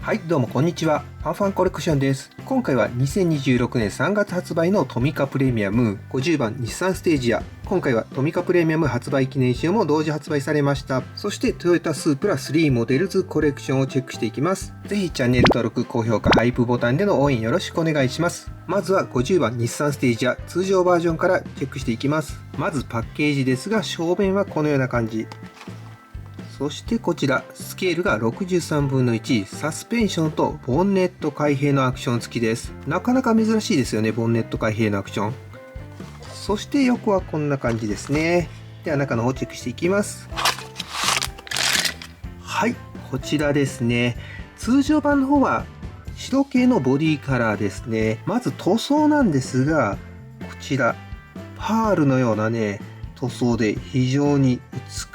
はい、どうもこんにちは。ファンファンコレクションです。今回は2026年3月発売のトミカプレミアム50番日産ステージア。今回はトミカプレミアム発売記念仕様も同時発売されました。そしてトヨタスープラ3モデルズコレクションをチェックしていきます。ぜひチャンネル登録、高評価、ハイプボタンでの応援よろしくお願いします。まずは50番日産ステージア通常バージョンからチェックしていきます。まずパッケージですが、正面はこのような感じ。そしてこちら、スケールが63分の1、サスペンションとボンネット開閉のアクション付きです。なかなか珍しいですよね、ボンネット開閉のアクション。そして横はこんな感じですね。では中の方チェックしていきます。はい、こちらですね。通常版の方は白系のボディカラーですね。まず塗装なんですが、こちら、パールのようなね、塗装で非常に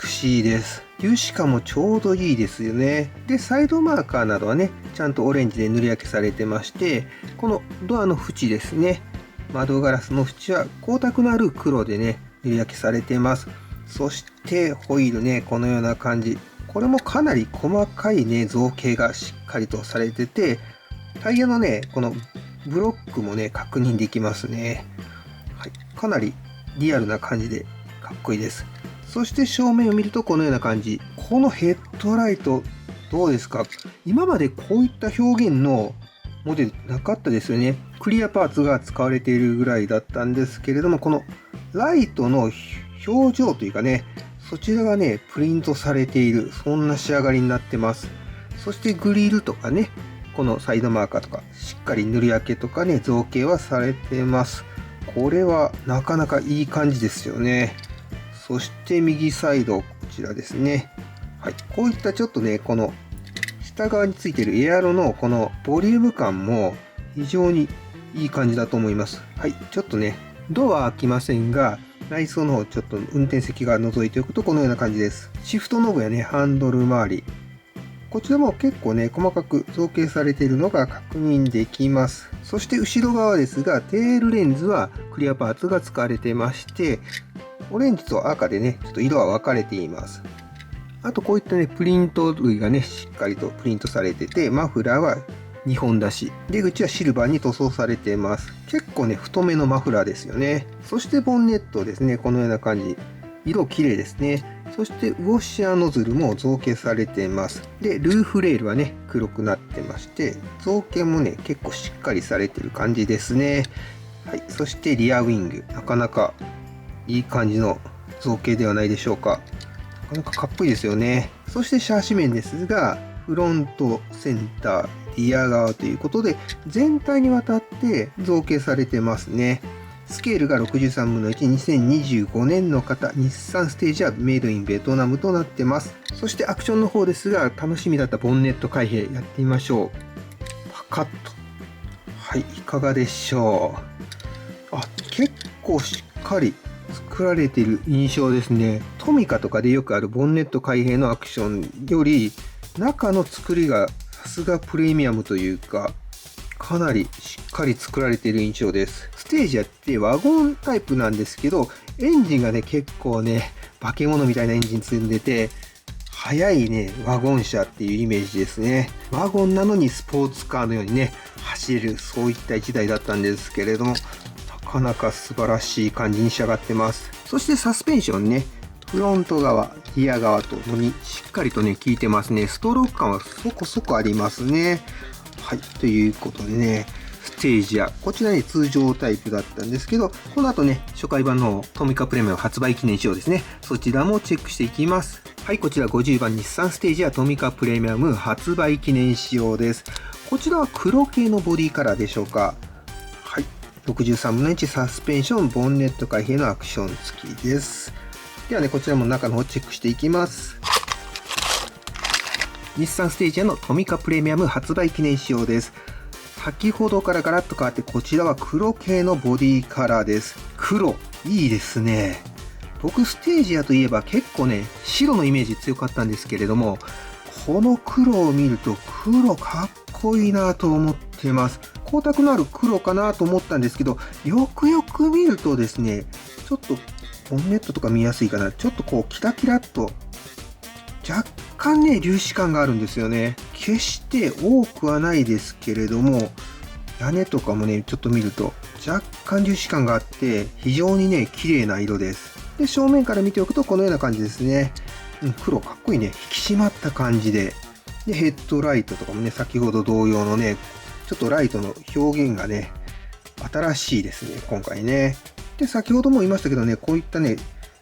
美しいです。油脂感もちょうどいいですよね。で、サイドマーカーなどはね、ちゃんとオレンジで塗り分けされてまして、このドアの縁ですね。窓ガラスの縁は光沢のある黒でね、塗り分けされています。そしてホイールね、このような感じ。これもかなり細かいね、造形がしっかりとされてて、タイヤのね、このブロックもね、確認できますね。はい、かなりリアルな感じでかっこいいです。そして正面を見るとこのような感じ。このヘッドライトどうですか？今までこういった表現のモデルなかったですよね。クリアパーツが使われているぐらいだったんですけれども、このライトの表情というかね、そちらがね、プリントされている、そんな仕上がりになってます。そしてグリルとかね、このサイドマーカーとか、しっかり塗り分けとかね、造形はされてます。これはなかなかいい感じですよね。そして右サイド、こちらですね。はい。こういったちょっとね、この下側についているエアロのこのボリューム感も非常にいい感じだと思います。はい。ちょっとね、ドアは開きませんが、内装の方ちょっと運転席側覗いておくとこのような感じです。シフトノブやね、ハンドル周り。こちらも結構ね、細かく造形されているのが確認できます。そして後ろ側ですが、テールレンズはクリアパーツが使われていまして、オレンジと赤でね、ちょっと色は分かれています。あとこういったね、プリント類がね、しっかりとプリントされてて、マフラーは2本出し、出口はシルバーに塗装されています。結構ね、太めのマフラーですよね。そしてボンネットですね、このような感じ。色綺麗ですね。そしてウォッシャーノズルも造形されています。で、ルーフレールはね、黒くなってまして、造形もね、結構しっかりされてる感じですね。はい、そしてリアウィング、なかなかいい感じの造形ではないでしょうか。なかなかかっこいいですよね。そしてシャーシ面ですが、フロント、センター、リア側ということで、全体にわたって造形されてますね。スケールが63分の1、2025年の型、日産ステージはメイドインベトナムとなってます。そしてアクションの方ですが、楽しみだったボンネット開閉やってみましょう。パカッと。はい、いかがでしょう。あ、結構しっかり作られている印象ですね。トミカとかでよくあるボンネット開閉のアクションより、中の作りがさすがプレミアムというか、かなりしっかり作られている印象です。ステージやってワゴンタイプなんですけど、エンジンがね、結構ね、化け物みたいなエンジン積んでて、速いね、ワゴン車っていうイメージですね。ワゴンなのにスポーツカーのようにね、走れる、そういった1台だったんですけれども、なかなか素晴らしい感じに仕上がってます。そしてサスペンションね、フロント側、リア側ともにしっかりとね、効いてますね。ストローク感はそこそこありますね。はい、ということでね、ステージや、こちらね、通常タイプだったんですけど、この後ね、初回版のトミカプレミアム発売記念仕様ですね。そちらもチェックしていきます。はい、こちら50番日産ステージやトミカプレミアム発売記念仕様です。こちらは黒系のボディカラーでしょうか。はい、63分の1サスペンション、ボンネット開閉のアクション付きです。ではね、こちらも中の方チェックしていきます。日産ステージのトミカプレミアム発売記念仕様です。先ほどからガラッと変わってこちらは黒系のボディカラーです。黒、いいですね。僕ステージアといえば結構ね、白のイメージ強かったんですけれども、この黒を見ると黒かっこいいなと思ってます。光沢のある黒かなと思ったんですけど、よくよく見るとですね、ちょっとボンネットとか見やすいかな。ちょっとこうキラキラっと若干ね、粒子感があるんですよね。決して多くはないですけれども、屋根とかもね、ちょっと見ると若干粒子感があって、非常にね、綺麗な色です。で、正面から見ておくとこのような感じですね。黒かっこいいね。引き締まった感じで。で、ヘッドライトとかもね、先ほど同様のね、ちょっとライトの表現がね、新しいですね、今回ね。で、先ほども言いましたけどね、こういったね、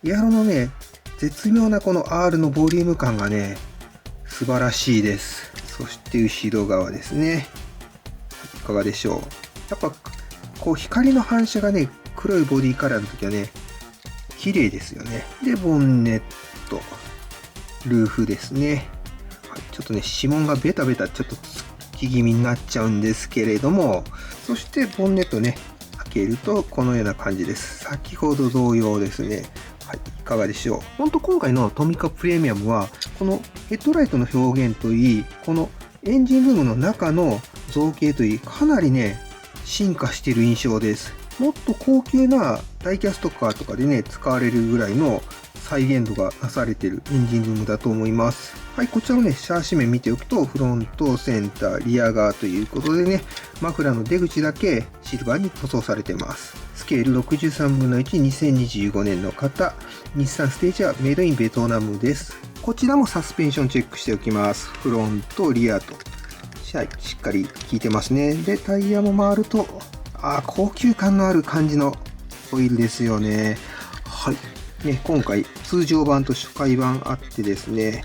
エアロのね、絶妙なこの R のボリューム感がね、素晴らしいです。そして後ろ側ですね。いかがでしょう。やっぱ、こう光の反射がね、黒いボディカラーの時はね、綺麗ですよね。で、ボンネット、ルーフですね。はい、ちょっとね、指紋がベタベタちょっとつき気味になっちゃうんですけれども、そしてボンネットね、開けるとこのような感じです。先ほど同様ですね。はい、いかがでしょう。ほんと今回のトミカプレミアムは、このヘッドライトの表現といい、このエンジンルームの中の造形といい、かなりね、進化している印象です。もっと高級なダイキャストカーとかでね、使われるぐらいの再現度がなされているエンジンルームだと思います。はい、こちらのね、シャーシ面見ておくと、フロント、センター、リア側ということでね、マフラーの出口だけシルバーに塗装されています。スケール63分の1、2025年の型、日産ステージはメイドインベトナムです。こちらもサスペンションチェックしておきます。フロント、リアと。はい、しっかり効いてますね。で、タイヤも回ると、高級感のある感じのホイールですよね。はい。ね、今回、通常版と初回版あってですね、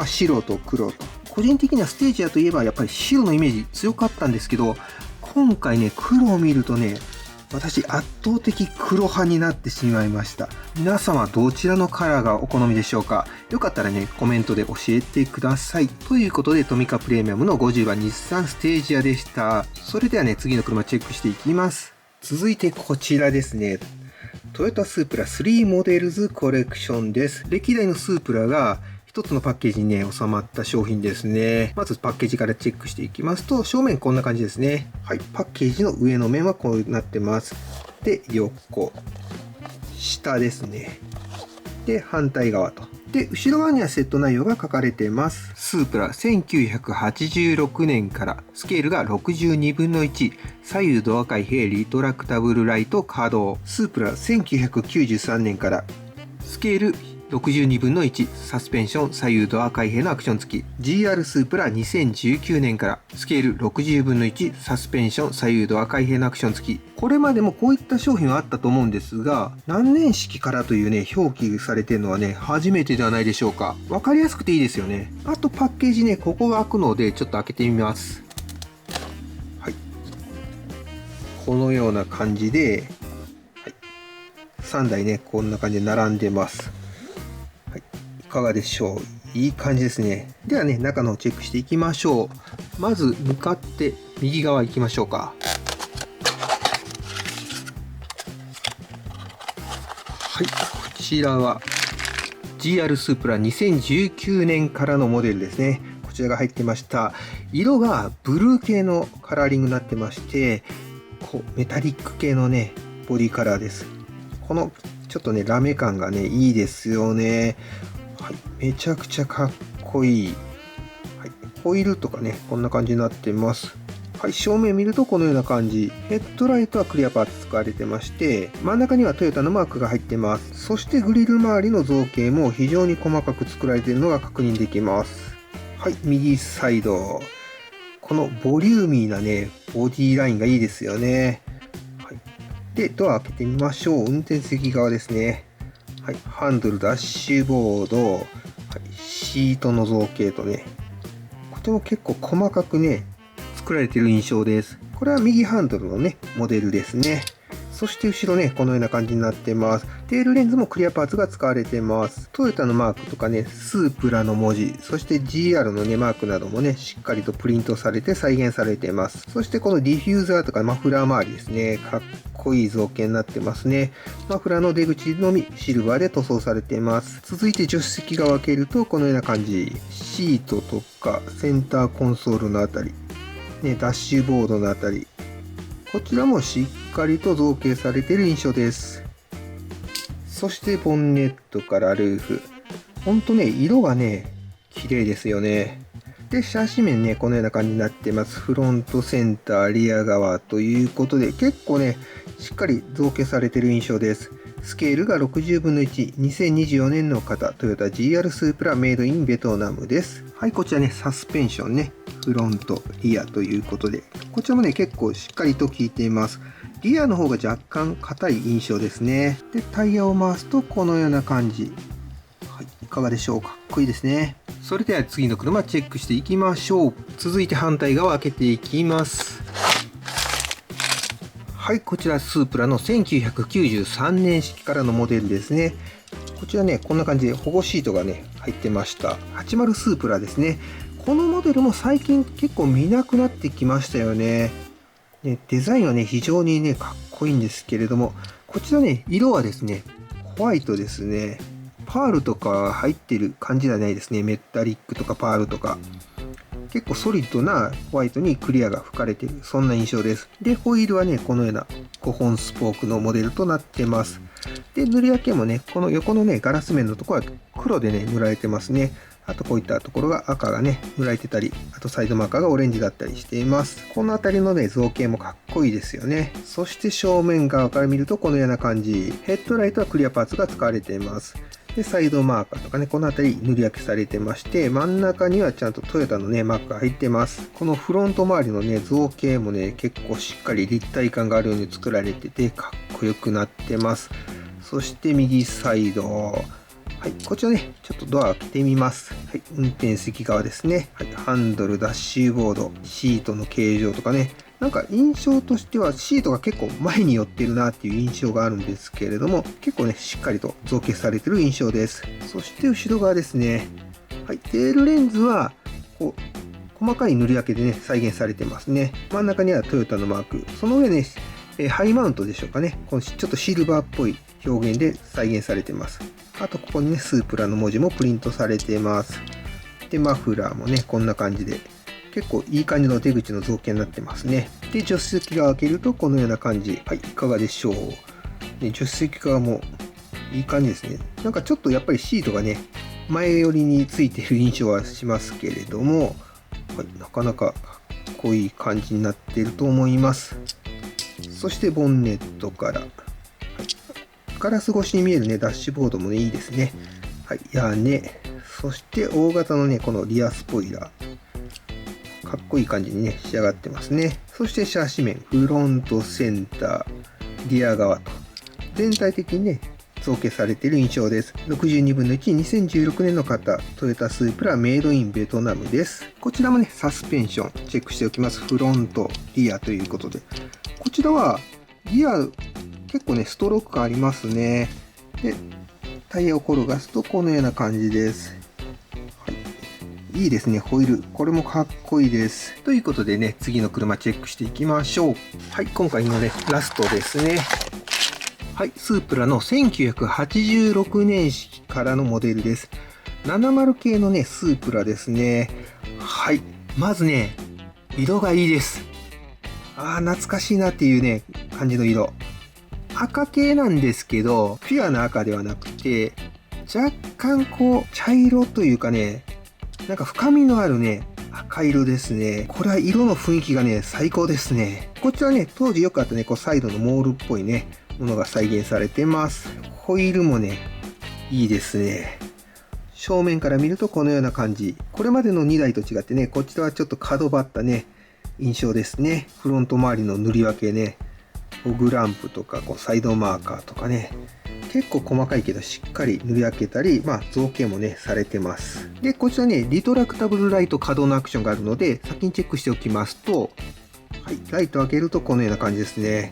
白と黒と。個人的にはステージアといえばやっぱり白のイメージ強かったんですけど、今回ね、黒を見るとね、私圧倒的黒派になってしまいました。皆様どちらのカラーがお好みでしょうか？よかったらね、コメントで教えてください。ということで、トミカプレミアムの50番日産ステージアでした。それではね、次の車チェックしていきます。続いてこちらですね。トヨタスープラ3モデルズコレクションです。歴代のスープラが一つのパッケージにね、収まった商品ですね。まずパッケージからチェックしていきますと、正面こんな感じですね。はい、パッケージの上の面はこうなってます。で、横、下ですね。で、反対側と。で、後ろ側にはセット内容が書かれています。スープラ1986年から、スケールが62分の1、左右ドア開閉リトラクタブルライト稼働。スープラ1993年から、スケール62分の1、サスペンション左右ドア開閉のアクション付き。GR スープラ2019年から、スケール60分の1、サスペンション左右ドア開閉のアクション付き。これまでもこういった商品はあったと思うんですが、何年式からというね、表記されてるのはね、初めてではないでしょうか。わかりやすくていいですよね。あとパッケージね、ここが開くので、ちょっと開けてみます。はい。このような感じで、はい、3台ね、こんな感じで並んでます。いかがでしょう。いい感じですね。ではね、中の方チェックしていきましょう。まず向かって右側行きましょうか。はい、こちらは GR スープラ2019年からのモデルですね。こちらが入ってました。色がブルー系のカラーリングになってまして、こうメタリック系のね、ボディカラーです。このちょっとね、ラメ感がね、いいですよね。はい、めちゃくちゃかっこいい。はい、ホイールとかね、こんな感じになってます。はい、正面見るとこのような感じ。ヘッドライトはクリアパーツ使われてまして、真ん中にはトヨタのマークが入ってます。そしてグリル周りの造形も非常に細かく作られているのが確認できます。はい、右サイド。このボリューミーなね、ボディラインがいいですよね。はい、で、ドア開けてみましょう。運転席側ですね。はい、ハンドル、ダッシュボード、はい、シートの造形とね、これも結構細かくね、作られている印象です。これは右ハンドルのね、モデルですね。そして後ろね、このような感じになってます。テールレンズもクリアパーツが使われてます。トヨタのマークとかね、スープラの文字、そして GR のね、マークなどもね、しっかりとプリントされて再現されています。そしてこのディフューザーとかマフラー周りですね、かっこいい造形になってますね。マフラーの出口のみシルバーで塗装されています。続いて助手席側を開けるとこのような感じ。シートとかセンターコンソールのあたり、ね、ダッシュボードのあたり、こちらもしっかりと造形されている印象です。そしてボンネットからルーフ。ほんとね、色がね、綺麗ですよね。で、シャシ面ね、このような感じになってます。フロント、センター、リア側ということで、結構ね、しっかり造形されている印象です。スケールが60分の1、2024年の型、トヨタ GR スープラメイドインベトナムです。はい、こちらね、サスペンションね、フロント、リアということで、こちらもね、結構しっかりと効いています。リアの方が若干硬い印象ですね。で、タイヤを回すとこのような感じ。はい、いかがでしょうか。かっこいいですね。それでは次の車チェックしていきましょう。続いて反対側開けていきます。はい、こちらスープラの1993年式からのモデルですね。こちらね、こんな感じで保護シートがね、入ってました。80スープラですね。このモデルも最近結構見なくなってきましたよね。デザインはね、非常にね、かっこいいんですけれども、こちらね、色はですね、ホワイトですね。パールとか入ってる感じではないですね。メタリックとかパールとか。結構ソリッドなホワイトにクリアが吹かれている、そんな印象です。で、ホイールはね、このような5本スポークのモデルとなってます。で、塗り分けもね、この横のね、ガラス面のところは黒でね、塗られてますね。あとこういったところが赤がね、塗られてたり、あとサイドマーカーがオレンジだったりしています。この辺りのね、造形もかっこいいですよね。そして正面側から見るとこのような感じ。ヘッドライトはクリアパーツが使われています。で、サイドマーカーとかね、この辺り塗り分けされてまして、真ん中にはちゃんとトヨタのね、マークが入ってます。このフロント周りのね、造形もね、結構しっかり立体感があるように作られてて、かっこよくなってます。そして右サイド。はい、こちらね、ちょっとドア開けてみます。はい、運転席側ですね。はい、ハンドル、ダッシュボード、シートの形状とかね、なんか印象としてはシートが結構前に寄ってるなっていう印象があるんですけれども、結構ね、しっかりと造形されてる印象です。そして後ろ側ですね。はい、テールレンズは、こう、細かい塗り分けでね、再現されてますね。真ん中にはトヨタのマーク。その上ね、ハイマウントでしょうかね。このちょっとシルバーっぽい表現で再現されてます。あと、ここにね、スープラの文字もプリントされてます。で、マフラーもね、こんな感じで。結構いい感じの出口の造形になってますね。で、助手席側開けるとこのような感じ。はい、いかがでしょう。で、助手席側もいい感じですね。なんかちょっとやっぱりシートがね、前寄りについている印象はしますけれども、はい、なかなかかっこいい感じになっていると思います。そしてボンネットから、はい、ガラス越しに見えるね、ダッシュボードもね、いいですね。はい、屋根、そして大型のね、このリアスポイラー。かっこいい感じにね、仕上がってますね。そしてシャシ面、フロント、センター、リア側と、全体的にね、造形されている印象です。62分の1、2016年の型、トヨタスープラメイドインベトナムです。こちらもね、サスペンション、チェックしておきます。フロント、リアということで。こちらは、リア、結構ね、ストローク感ありますね。で、タイヤを転がすとこのような感じです。いいですね、ホイール。これもかっこいいです。ということでね、次の車チェックしていきましょう。はい、今回のね、ラストですね。はい、スープラの1986年式からのモデルです。70系のね、スープラですね。はい、まずね、色がいいです。懐かしいなっていうね、感じの色。赤系なんですけど、ピュアな赤ではなくて、若干こう、茶色というかね、なんか深みのあるね、赤色ですね。これは色の雰囲気がね、最高ですね。こちらね、当時よくあったね、こうサイドのモールっぽいね、ものが再現されてます。ホイールもね、いいですね。正面から見るとこのような感じ。これまでの2台と違ってね、こちらはちょっと角張ったね、印象ですね。フロント周りの塗り分けね、フォグランプとか、こうサイドマーカーとかね、結構細かいけどしっかり塗り分けたり、造形もね、されてます。で、こちらね、リトラクタブルライト可動のアクションがあるので、先にチェックしておきますと、はい、ライト開けるとこのような感じですね。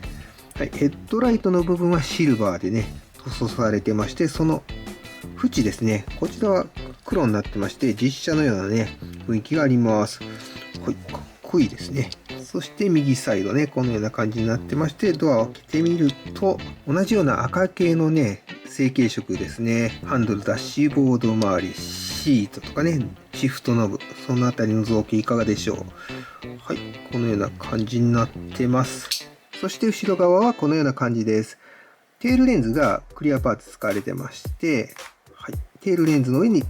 はい、ヘッドライトの部分はシルバーでね、塗装されてまして、その縁ですね、こちらは黒になってまして、実写のようなね、雰囲気があります。はい、かっこいいですね。そして右サイドね、このような感じになってまして、ドアを開けてみると、同じような赤系のね、成型色ですね。ハンドル、ダッシュボード周り、シートとかね、シフトノブ、そのあたりの造形いかがでしょう。はい、このような感じになってます。そして後ろ側はこのような感じです。テールレンズがクリアパーツ使われてまして、はい、テールレンズの上に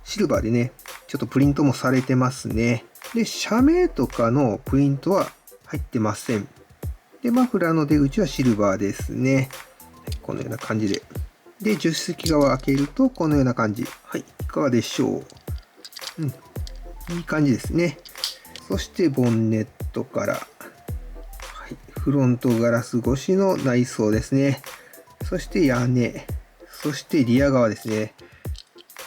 シルバーでね、ちょっとプリントもされてますね。で、社名とかのプリントは入ってません。で、マフラーの出口はシルバーですね。このような感じで。で、助手席側を開けると、このような感じ。はい、いかがでしょう。いい感じですね。そして、ボンネットから、はい、フロントガラス越しの内装ですね。そして屋根。そしてリア側ですね。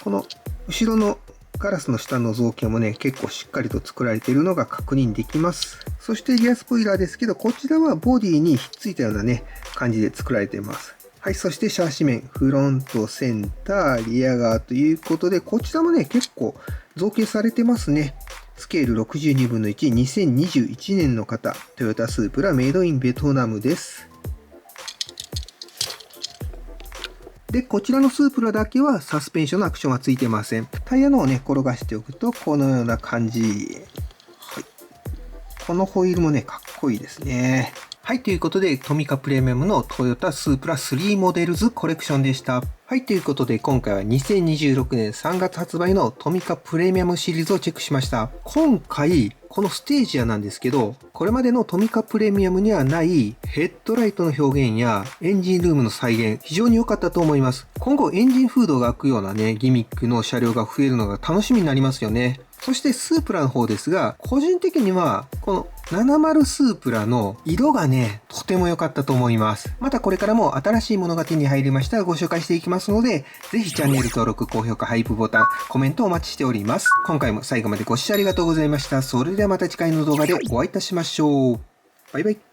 この後ろのガラスの下の造形もね、結構しっかりと作られているのが確認できます。そしてリアスポイラーですけど、こちらはボディにひっついたようなね、感じで作られています。はい、そしてシャーシ面、フロント、センター、リア側ということで、こちらもね、結構造形されてますね。スケール62分の1、2021年の型、トヨタスープラメイドインベトナムです。で、こちらのスープラだけはサスペンションのアクションはついてません。タイヤのをね、転がしておくと、このような感じ。はい。このホイールもね、かっこいいですね。はい、ということで、トミカプレミアムのトヨタスープラ3モデルズコレクションでした。はい、ということで、今回は2026年3月発売のトミカプレミアムシリーズをチェックしました。今回、このステージアなんですけど、これまでのトミカプレミアムにはないヘッドライトの表現やエンジンルームの再現、非常に良かったと思います。今後エンジンフードが開くようなね、ギミックの車両が増えるのが楽しみになりますよね。そしてスープラの方ですが、個人的にはこの70スープラの色がね、とても良かったと思います。またこれからも新しいものが手に入りましたらご紹介していきますので、ぜひチャンネル登録、高評価、ハイプボタン、コメントお待ちしております。今回も最後までご視聴ありがとうございました。それではまた次回の動画でお会いいたしましょう。バイバイ。